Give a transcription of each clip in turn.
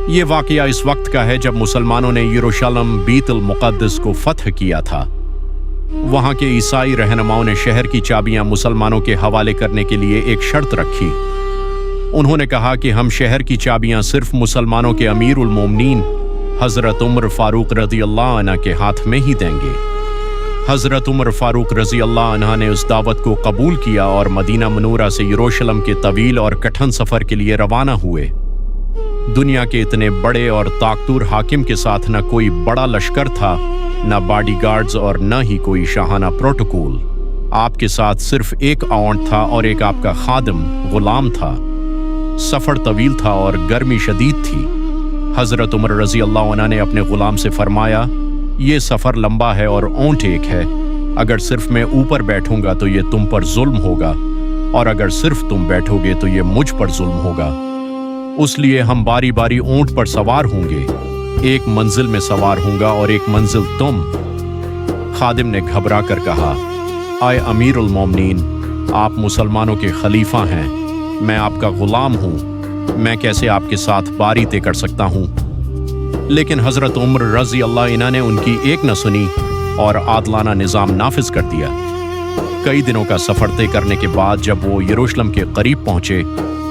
ये वाकया इस वक्त का है जब मुसलमानों ने यरूशलेम बीतुल मुक़द्दस को फतह किया था। वहां के ईसाई रहनुमाओं ने शहर की चाबियां मुसलमानों के हवाले करने के लिए एक शर्त रखी। उन्होंने कहा कि हम शहर की चाबियां सिर्फ मुसलमानों के अमीरुल मोमिनीन हज़रत उमर फारूक रज़ी अल्लाह अन्हु के हाथ में ही देंगे। हज़रत उमर फारूक रज़ी अल्लाह अन्हु ने उस दावत को कबूल किया और मदीना मनूरा से यरूशलेम के तवील और कठिन सफ़र के लिए रवाना हुए। दुनिया के इतने बड़े और ताकतूर हाकिम के साथ न कोई बड़ा लश्कर था, न बॉडीगार्ड्स और न ही कोई शाहाना प्रोटोकॉल। आपके साथ सिर्फ एक आउंट था और एक आपका खादिम गुलाम था। सफ़र तवील था और गर्मी शदीद थी। हज़रत उमर रज़ी अल्लाह अन्हु ने अपने गुलाम से फरमाया, ये सफ़र लंबा है और ऊँट एक है। अगर सिर्फ मैं ऊपर बैठूंगा तो ये तुम पर जुल्म होगा, और अगर सिर्फ तुम बैठोगे तो ये मुझ पर जुल्म होगा। उसलिए हम बारी बारी ऊँट पर सवार होंगे। एक मंजिल में सवार होऊंगा और एक मंजिल तुम। खादिम ने घबरा कर कहा, आए अमीरुल मोमिनीन, आप मुसलमानों के खलीफा हैं, मैं आपका गुलाम हूँ, मैं कैसे आपके साथ बारी तय कर सकता हूँ। लेकिन हज़रत उमर रज़ी अल्लाह अन्हु ने उनकी एक न सुनी और आदलाना निज़ाम नाफिज कर दिया। कई दिनों का सफ़र तय करने के बाद जब वो यरूशलेम के करीब पहुँचे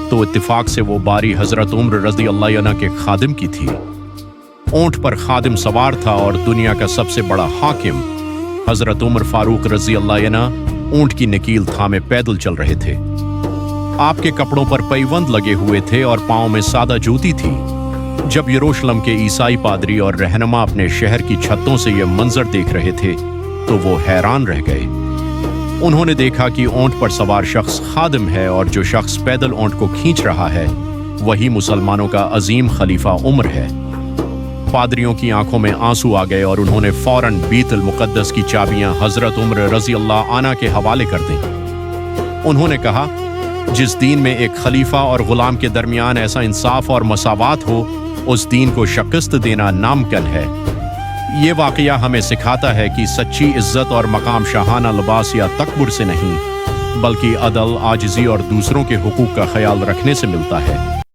तो इत्तिफाक से वो बारी हज़रत उमर रज़ी अल्लाह अन्हु के खादिम की थी। ऊँट पर खादिम सवार था और दुनिया का सबसे बड़ा हाकिम हज़रत उमर फारूक रज़ी अल्लाह अन्हु ऊँट की नकील थामे पैदल चल रहे थे। आपके कपड़ों पर पैबंद लगे हुए थे और पाँव में सादा जूती थी। जब यरूशलेम के ईसाई पादरी और रहनुमा अपने शहर की छतों से यह मंजर देख रहे थे तो वो हैरान रह गए। उन्होंने देखा कि ऊँट पर सवार शख्स खादिम है और जो शख्स पैदल ऊँट को खींच रहा है वही मुसलमानों का अजीम खलीफा उमर है। पादरियों की आंखों में आंसू आ गए और उन्होंने फौरन बीतुल मुक़द्दस की चाबियां हज़रत उमर रज़ी अल्लाह अन्हु के हवाले कर दी। उन्होंने कहा, जिस दीन में एक खलीफा और गुलाम के दरमियान ऐसा इंसाफ और मसावात हो, उस दीन को शिकस्त देना नामुमकिन है। ये वाक़या हमें सिखाता है कि सच्ची इज्जत और मकाम शाहाना लिबास या तकब्बुर से नहीं, बल्कि अदल, आजिज़ी और दूसरों के हुकूक का ख्याल रखने से मिलता है।